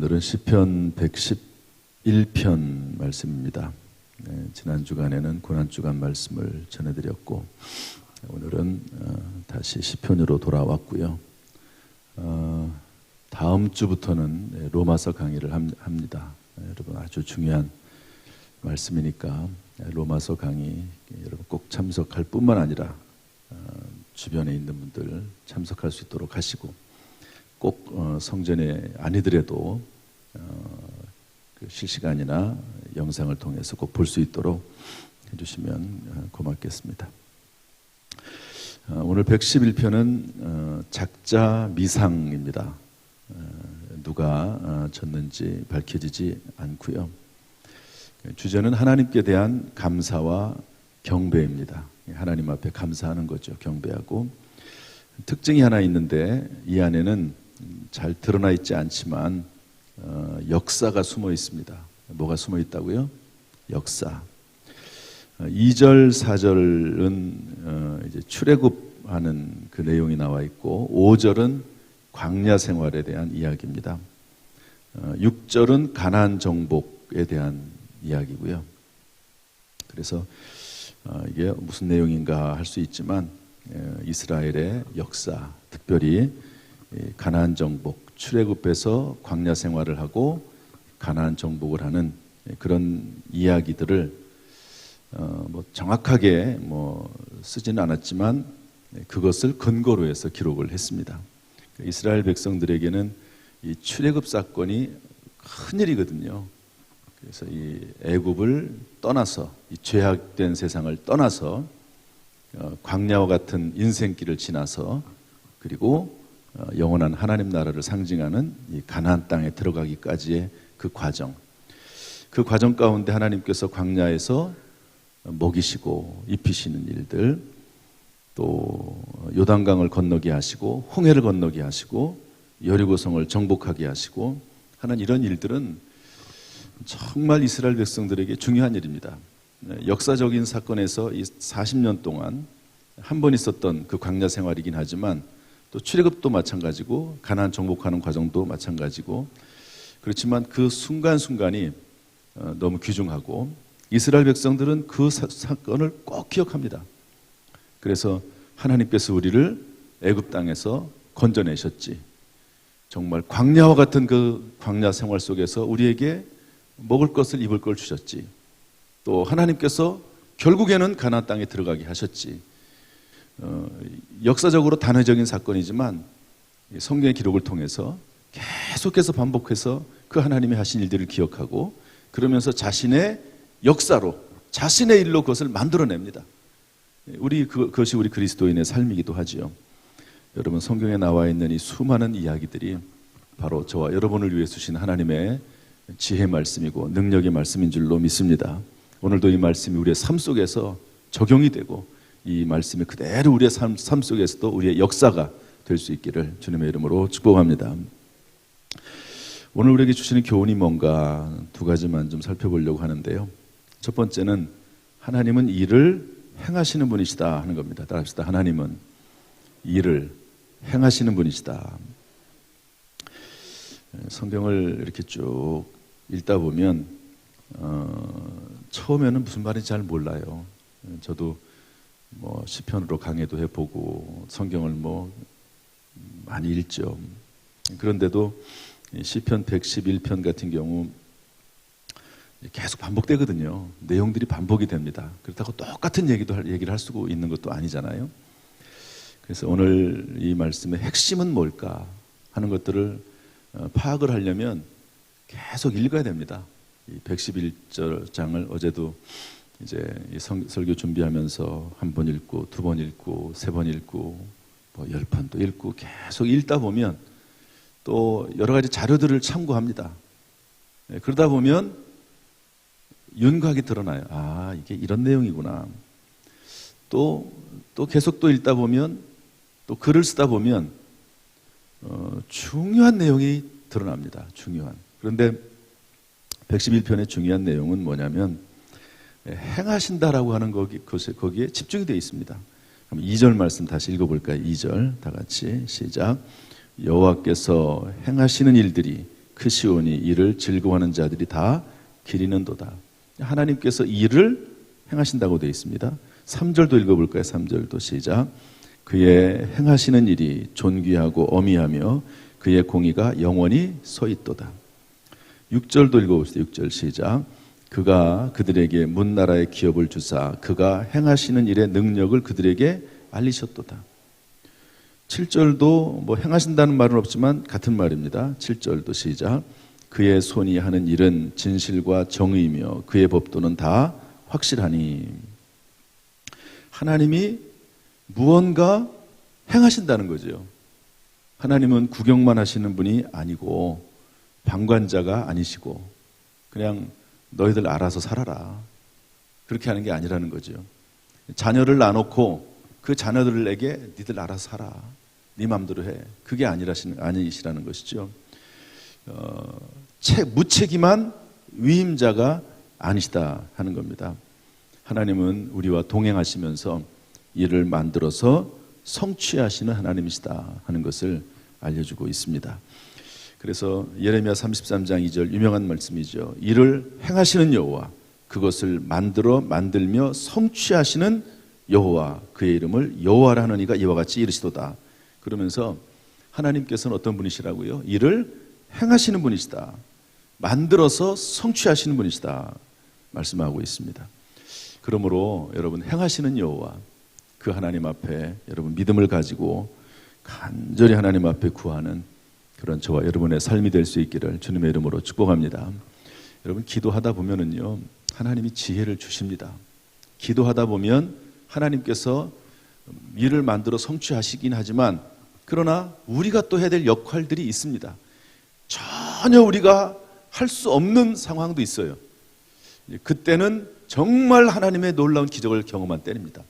오늘은 시편 111편 말씀입니다. 지난 주간에는 고난주간 말씀을 전해드렸고 오늘은 다시 시편으로 돌아왔고요. 다음 주부터는 로마서 강의를 합니다. 여러분 아주 중요한 말씀이니까 로마서 강의 여러분 꼭 참석할 뿐만 아니라 주변에 있는 분들 참석할 수 있도록 하시고 꼭 성전에 아니더라도 그 실시간이나 영상을 통해서 꼭 볼 수 있도록 해주시면 고맙겠습니다. 오늘 111편은 작자 미상입니다. 누가 졌는지 밝혀지지 않고요. 주제는 하나님께 대한 감사와 경배입니다. 하나님 앞에 감사하는 거죠. 경배하고 특징이 하나 있는데 이 안에는 잘 드러나 있지 않지만 역사가 숨어 있습니다. 뭐가 숨어 있다고요? 역사. 2절, 4절은 이제 출애굽하는 그 내용이 나와 있고 5절은 광야 생활에 대한 이야기입니다. 6절은 가나안 정복에 대한 이야기고요. 그래서 이게 무슨 내용인가 할 수 있지만 이스라엘의 역사, 특별히 가나안 정복, 출애굽해서 광야 생활을 하고 가나안 정복을 하는 그런 이야기들을 뭐 정확하게 쓰지는 않았지만 그것을 근거로 해서 기록을 했습니다. 이스라엘 백성들에게는 이 출애굽 사건이 큰 일이거든요. 그래서 이 애굽을 떠나서 이 죄악된 세상을 떠나서 광야와 같은 인생길을 지나서 그리고 영원한 하나님 나라를 상징하는 이 가나안 땅에 들어가기까지의 그 과정 가운데 하나님께서 광야에서 먹이시고 입히시는 일들, 또 요단강을 건너게 하시고 홍해를 건너게 하시고 여리고성을 정복하게 하시고 하는 이런 일들은 정말 이스라엘 백성들에게 중요한 일입니다. 역사적인 사건에서 이 40년 동안 한 번 있었던 그 광야 생활이긴 하지만 또 출애굽도 마찬가지고 가나안 정복하는 과정도 마찬가지고 그렇지만 그 순간순간이 너무 귀중하고 이스라엘 백성들은 그 사건을 꼭 기억합니다. 그래서 하나님께서 우리를 애굽 땅에서 건져내셨지. 정말 광야와 같은 그 광야 생활 속에서 우리에게 먹을 것을 입을 걸 주셨지. 또 하나님께서 결국에는 가나안 땅에 들어가게 하셨지. 역사적으로 단회적인 사건이지만 성경의 기록을 통해서 계속해서 반복해서 그 하나님이 하신 일들을 기억하고 그러면서 자신의 역사로 자신의 일로 그것을 만들어냅니다. 그것이 우리 그리스도인의 삶이기도 하지요. 여러분 성경에 나와 있는 이 수많은 이야기들이 바로 저와 여러분을 위해 주신 하나님의 지혜 말씀이고 능력의 말씀인 줄로 믿습니다. 오늘도 이 말씀이 우리의 삶 속에서 적용이 되고 이 말씀이 그대로 우리의 삶 속에서도 우리의 역사가 될 수 있기를 주님의 이름으로 축복합니다. 오늘 우리에게 주시는 교훈이 뭔가 두 가지만 좀 살펴보려고 하는데요. 첫 번째는 하나님은 일을 행하시는 분이시다 하는 겁니다. 따라합시다. 하나님은 일을 행하시는 분이시다. 성경을 이렇게 쭉 읽다 보면 처음에는 무슨 말인지 잘 몰라요. 저도 시편으로 강의도 해보고 성경을 많이 읽죠. 그런데도 시편 111편 같은 경우 계속 반복되거든요. 내용들이 반복이 됩니다. 그렇다고 똑같은 얘기를 할 수 있는 것도 아니잖아요. 그래서 오늘 이 말씀의 핵심은 뭘까 하는 것들을 파악을 하려면 계속 읽어야 됩니다. 이 111장을 어제도 이제 설교 준비하면서 한 번 읽고 두 번 읽고 세 번 읽고 10번도 읽고 계속 읽다 보면 또 여러 가지 자료들을 참고합니다. 그러다 보면 윤곽이 드러나요. 아, 이게 이런 내용이구나. 또 계속 또 읽다 보면 또 글을 쓰다 보면 중요한 내용이 드러납니다. 중요한. 그런데 111편의 중요한 내용은 뭐냐면 행하신다라고 하는 거기에 집중이 되어 있습니다. 2절 말씀 다시 읽어볼까요? 2절 다 같이 시작. 여호와께서 행하시는 일들이 크시오니 이를 즐거워하는 자들이 다 기리는도다. 하나님께서 일을 행하신다고 되어 있습니다. 3절도 읽어볼까요? 3절도 시작. 그의 행하시는 일이 존귀하고 어미하며 그의 공의가 영원히 서 있도다. 6절도 읽어봅시다. 6절 시작. 그가 그들에게 문나라의 기업을 주사 그가 행하시는 일의 능력을 그들에게 알리셨도다. 7절도 뭐 행하신다는 말은 없지만 같은 말입니다. 7절도 시작. 그의 손이 하는 일은 진실과 정의이며 그의 법도는 다 확실하니. 하나님이 무언가 행하신다는 거죠. 하나님은 구경만 하시는 분이 아니고 방관자가 아니시고 그냥 너희들 알아서 살아라 그렇게 하는 게 아니라는 거죠. 자녀를 놔놓고 그 자녀들에게 니들 알아서 살아 네 맘대로 해 그게 아니시라는 것이죠. 무책임한 위임자가 아니시다 하는 겁니다. 하나님은 우리와 동행하시면서 이를 만들어서 성취하시는 하나님이시다 하는 것을 알려주고 있습니다. 그래서 예레미야 33장 2절 유명한 말씀이죠. 이를 행하시는 여호와 그것을 만들며 성취하시는 여호와 그의 이름을 여호와라 하는 이가 이와 같이 이르시도다. 그러면서 하나님께서는 어떤 분이시라고요? 이를 행하시는 분이시다. 만들어서 성취하시는 분이시다 말씀하고 있습니다. 그러므로 여러분 행하시는 여호와 그 하나님 앞에 여러분 믿음을 가지고 간절히 하나님 앞에 구하는 그런 저와 여러분의 삶이 될 수 있기를 주님의 이름으로 축복합니다. 여러분 기도하다 보면은요 하나님이 지혜를 주십니다. 기도하다 보면 하나님께서 일을 만들어 성취하시긴 하지만 그러나 우리가 또 해야 될 역할들이 있습니다. 전혀 우리가 할 수 없는 상황도 있어요. 그때는 정말 하나님의 놀라운 기적을 경험한 때입니다.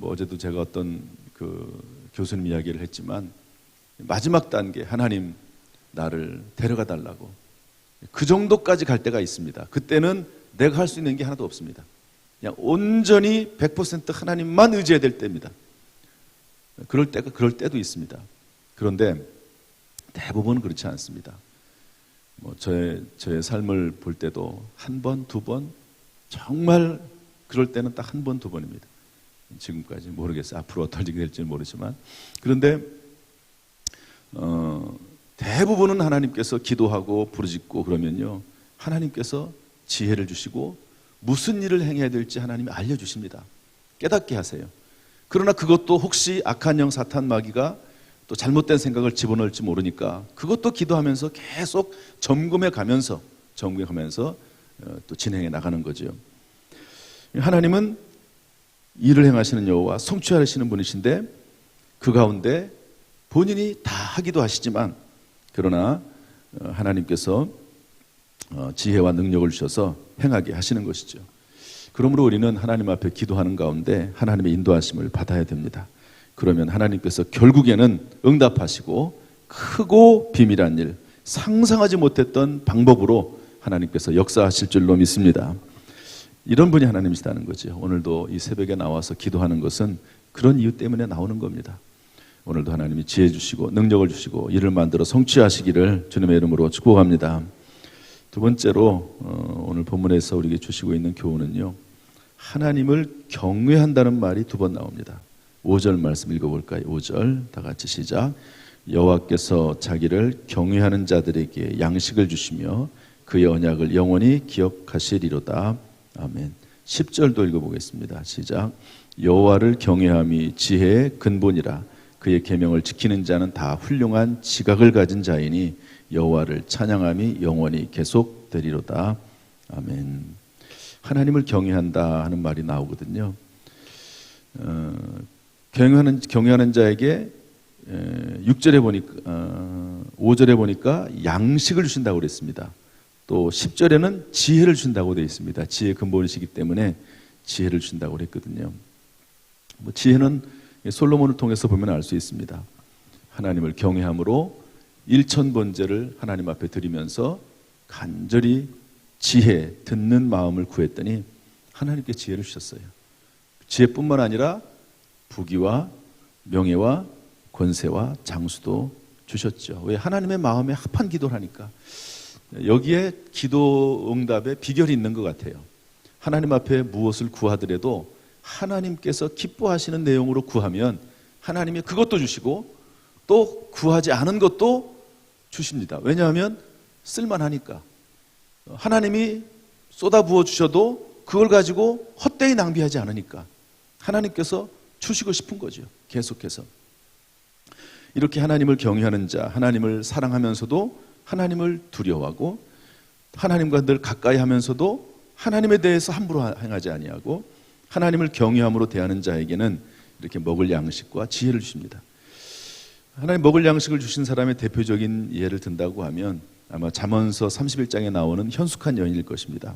어제도 제가 어떤 그 교수님 이야기를 했지만 마지막 단계 하나님 나를 데려가 달라고 그 정도까지 갈 때가 있습니다. 그때는 내가 할 수 있는 게 하나도 없습니다. 그냥 온전히 100% 하나님만 의지해야 될 때입니다. 그럴 때도 있습니다. 그런데 대부분 그렇지 않습니다. 저의 삶을 볼 때도 한 번, 두 번, 정말 그럴 때는 딱 한 번, 두 번입니다. 지금까지 모르겠어요. 앞으로 어떻게 될지는 모르지만. 그런데 대부분은 하나님께서 기도하고 부르짖고 그러면요 하나님께서 지혜를 주시고 무슨 일을 행해야 될지 하나님이 알려주십니다. 깨닫게 하세요. 그러나 그것도 혹시 악한 영 사탄 마귀가 또 잘못된 생각을 집어넣을지 모르니까 그것도 기도하면서 계속 점검해 가면서 또 진행해 나가는 거죠. 하나님은 일을 행하시는 여호와 성취하시는 분이신데 그 가운데 본인이 다 하기도 하시지만 그러나 하나님께서 지혜와 능력을 주셔서 행하게 하시는 것이죠. 그러므로 우리는 하나님 앞에 기도하는 가운데 하나님의 인도하심을 받아야 됩니다. 그러면 하나님께서 결국에는 응답하시고 크고 비밀한 일, 상상하지 못했던 방법으로 하나님께서 역사하실 줄로 믿습니다. 이런 분이 하나님이시다는 거죠. 오늘도 이 새벽에 나와서 기도하는 것은 그런 이유 때문에 나오는 겁니다. 오늘도 하나님이 지혜 주시고 능력을 주시고 일을 만들어 성취하시기를 주님의 이름으로 축복합니다. 두 번째로 오늘 본문에서 우리에게 주시고 있는 교훈은요, 하나님을 경외한다는 말이 두 번 나옵니다. 5절 말씀 읽어볼까요? 5절 다 같이 시작. 여호와께서 자기를 경외하는 자들에게 양식을 주시며 그의 언약을 영원히 기억하시리로다. 아멘. 10절도 읽어보겠습니다. 시작. 여호와를 경외함이 지혜의 근본이라 그의 계명을 지키는 자는 다 훌륭한 지각을 가진 자이니 여호와를 찬양함이 영원히 계속되리로다. 아멘. 하나님을 경외한다 하는 말이 나오거든요. 경외하는 자에게 6절에 보니까 5절에 보니까 양식을 주신다고 그랬습니다. 또 10절에는 지혜를 준다고 되어 있습니다. 지혜의 근본이시기 때문에 지혜를 준다고 그랬거든요. 지혜는 솔로몬을 통해서 보면 알 수 있습니다. 하나님을 경외함으로 일천번제를 하나님 앞에 드리면서 간절히 지혜, 듣는 마음을 구했더니 하나님께 지혜를 주셨어요. 지혜뿐만 아니라 부귀와 명예와 권세와 장수도 주셨죠. 왜? 하나님의 마음에 합한 기도를 하니까. 여기에 기도 응답의 비결이 있는 것 같아요. 하나님 앞에 무엇을 구하더라도 하나님께서 기뻐하시는 내용으로 구하면 하나님이 그것도 주시고 또 구하지 않은 것도 주십니다. 왜냐하면 쓸만하니까. 하나님이 쏟아부어 주셔도 그걸 가지고 헛되이 낭비하지 않으니까 하나님께서 주시고 싶은 거죠. 계속해서. 이렇게 하나님을 경외하는 자, 하나님을 사랑하면서도 하나님을 두려워하고 하나님과 늘 가까이 하면서도 하나님에 대해서 함부로 행하지 아니하고 하나님을 경외함으로 대하는 자에게는 이렇게 먹을 양식과 지혜를 주십니다. 하나님 먹을 양식을 주신 사람의 대표적인 예를 든다고 하면 아마 잠언서 31장에 나오는 현숙한 여인일 것입니다.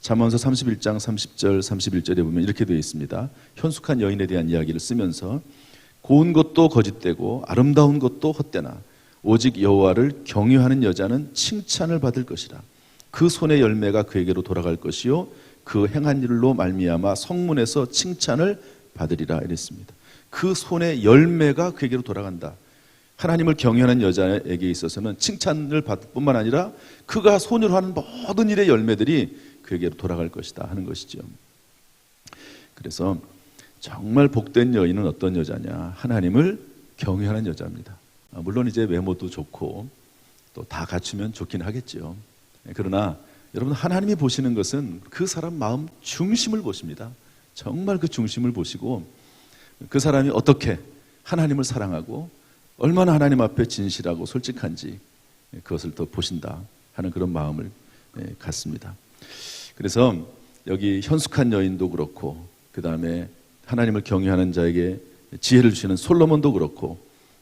잠언서 31장 30절 31절에 보면 이렇게 되어 있습니다. 현숙한 여인에 대한 이야기를 쓰면서 고운 것도 거짓되고 아름다운 것도 헛되나 오직 여호와를 경외하는 여자는 칭찬을 받을 것이라. 그 손의 열매가 그에게로 돌아갈 것이요 그 행한 일로 말미암아 성문에서 칭찬을 받으리라 이랬습니다. 그 손의 열매가 그에게로 돌아간다. 하나님을 경외하는 여자에게 있어서는 칭찬을 받을 뿐만 아니라 그가 손으로 하는 모든 일의 열매들이 그에게로 돌아갈 것이다 하는 것이죠. 그래서 정말 복된 여인은 어떤 여자냐? 하나님을 경외하는 여자입니다. 물론 이제 외모도 좋고 또 다 갖추면 좋긴 하겠죠. 그러나 여러분, 하나님이 보시는 것은 그 사람 마음 중심을 보십니다. 정말 그 중심을 보시고 그 사람이 어떻게 하나님을 사랑하고 얼마나 하나님 앞에 진실하고 솔직한지 그것을 더 보신다 하는 그런 마음을 갖습니다. 그래서 여기 현숙한 여인도 그렇고 그 다음에 하나님을 경외하는 자에게 지혜를 주시는 솔로몬도 그렇고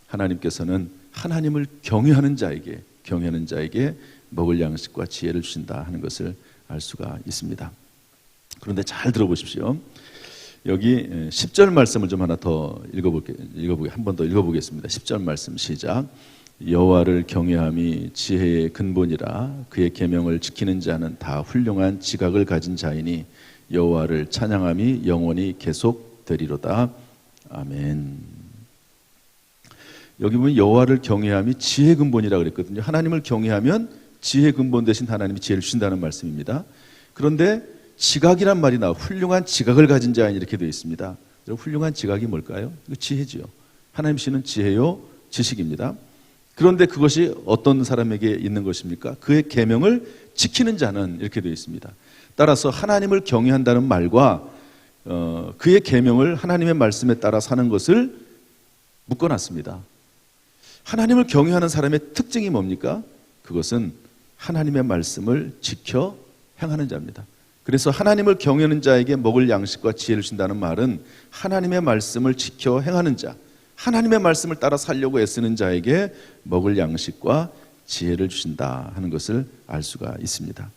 하나님께서는 하나님을 경외하는 자에게 먹을 양식과 지혜를 주신다 하는 것을 알 수가 있습니다. 그런데 잘 들어보십시오. 여기 10절 말씀을 좀 하나 더 한 번 더 읽어보겠습니다. 10절 말씀 시작. 여호와를 경외함이 지혜의 근본이라 그의 계명을 지키는 자는 다 훌륭한 지각을 가진 자이니 여호와를 찬양함이 영원히 계속되리로다. 아멘. 여기 보면 여호와를 경외함이 지혜의 근본이라 그랬거든요. 하나님을 경외하면 지혜의 근본 대신 하나님이 지혜를 주신다는 말씀입니다. 그런데 지각이란 말이 나와 훌륭한 지각을 가진 자인 이렇게 되어 있습니다. 훌륭한 지각이 뭘까요? 지혜지요. 하나님 씨는 지혜요 지식입니다. 그런데 그것이 어떤 사람에게 있는 것입니까? 그의 계명을 지키는 자는 이렇게 되어 있습니다. 따라서 하나님을 경외한다는 말과 그의 계명을 하나님의 말씀에 따라 사는 것을 묶어놨습니다. 하나님을 경외하는 사람의 특징이 뭡니까? 그것은 하나님의 말씀을 지켜 행하는 자입니다. 그래서 하나님을 경외하는 자에게 먹을 양식과 지혜를 준다는 말은 하나님의 말씀을 지켜 행하는 자, 하나님의 말씀을 따라 살려고 애쓰는 자에게 먹을 양식과 지혜를 주신다 하는 것을 알 수가 있습니다.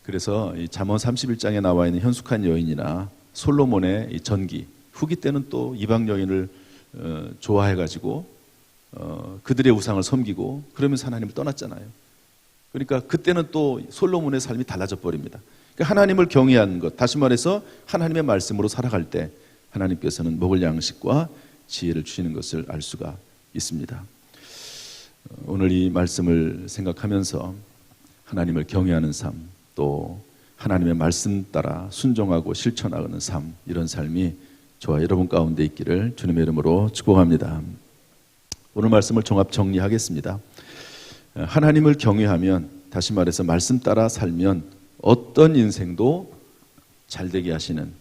그래서 이 잠언 31장에 나와 있는 현숙한 여인이나 솔로몬의 이 전기, 후기 때는 또 이방 여인을 좋아해가지고 그들의 우상을 섬기고 그러면서 하나님을 떠났잖아요. 그러니까 그때는 또 솔로몬의 삶이 달라져 버립니다. 그러니까 하나님을 경외하는 것, 다시 말해서 하나님의 말씀으로 살아갈 때 하나님께서는 먹을 양식과 지혜를 주시는 것을 알 수가 있습니다. 오늘 이 말씀을 생각하면서 하나님을 경외하는 삶, 또 하나님의 말씀 따라 순종하고 실천하는 삶, 이런 삶이 저와 여러분 가운데 있기를 주님의 이름으로 축복합니다. 오늘 말씀을 종합 정리하겠습니다. 하나님을 경외하면, 다시 말해서 말씀 따라 살면 어떤 인생도 잘되게 하시는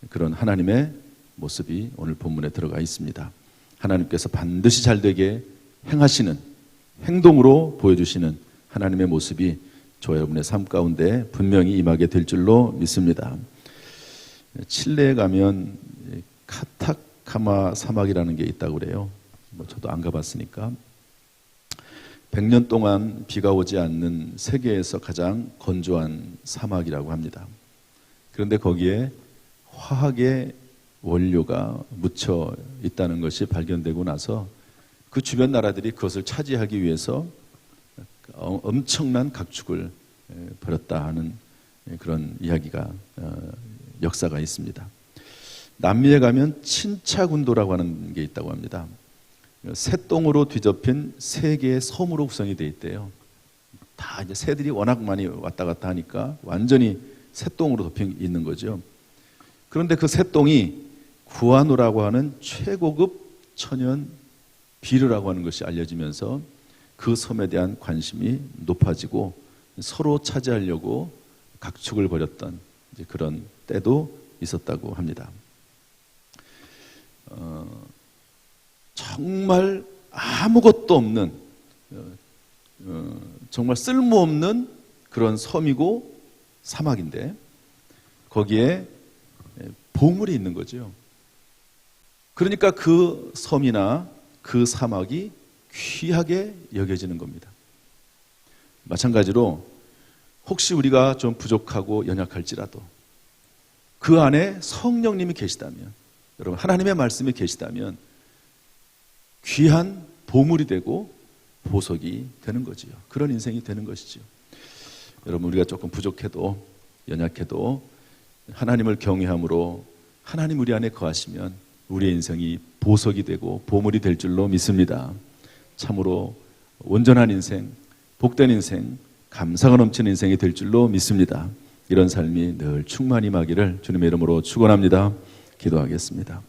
그런 하나님의 모습이 오늘 본문에 들어가 있습니다. 하나님께서 반드시 잘되게 행하시는, 행동으로 보여주시는 하나님의 모습이 저와 여러분의 삶 가운데 분명히 임하게 될 줄로 믿습니다. 칠레에 가면 카타카마 사막이라는 게 있다고 그래요. 저도 안 가봤으니까. 100년 동안 비가 오지 않는 세계에서 가장 건조한 사막이라고 합니다. 그런데 거기에 화학의 원료가 묻혀 있다는 것이 발견되고 나서 그 주변 나라들이 그것을 차지하기 위해서 엄청난 각축을 벌였다 하는 그런 이야기가 역사가 있습니다. 남미에 가면 친차군도라고 하는 게 있다고 합니다. 새똥으로 뒤덮인 세 개의 섬으로 구성이 되어 있대요. 다 이제 새들이 워낙 많이 왔다 갔다 하니까 완전히 새똥으로 덮여 있는 거죠. 그런데 그 새똥이 구아노라고 하는 최고급 천연 비료라고 하는 것이 알려지면서 그 섬에 대한 관심이 높아지고 서로 차지하려고 각축을 벌였던 그런 때도 있었다고 합니다. 정말 아무것도 없는 정말 쓸모없는 그런 섬이고 사막인데 거기에 보물이 있는 거죠. 그러니까 그 섬이나 그 사막이 귀하게 여겨지는 겁니다. 마찬가지로 혹시 우리가 좀 부족하고 연약할지라도 그 안에 성령님이 계시다면, 여러분 하나님의 말씀이 계시다면 귀한 보물이 되고 보석이 되는 거지요. 그런 인생이 되는 것이죠. 여러분 우리가 조금 부족해도 연약해도 하나님을 경외함으로 하나님 우리 안에 거하시면 우리의 인생이 보석이 되고 보물이 될 줄로 믿습니다. 참으로 온전한 인생, 복된 인생, 감사가 넘치는 인생이 될 줄로 믿습니다. 이런 삶이 늘 충만히 임하기를 주님의 이름으로 축원합니다. 기도하겠습니다.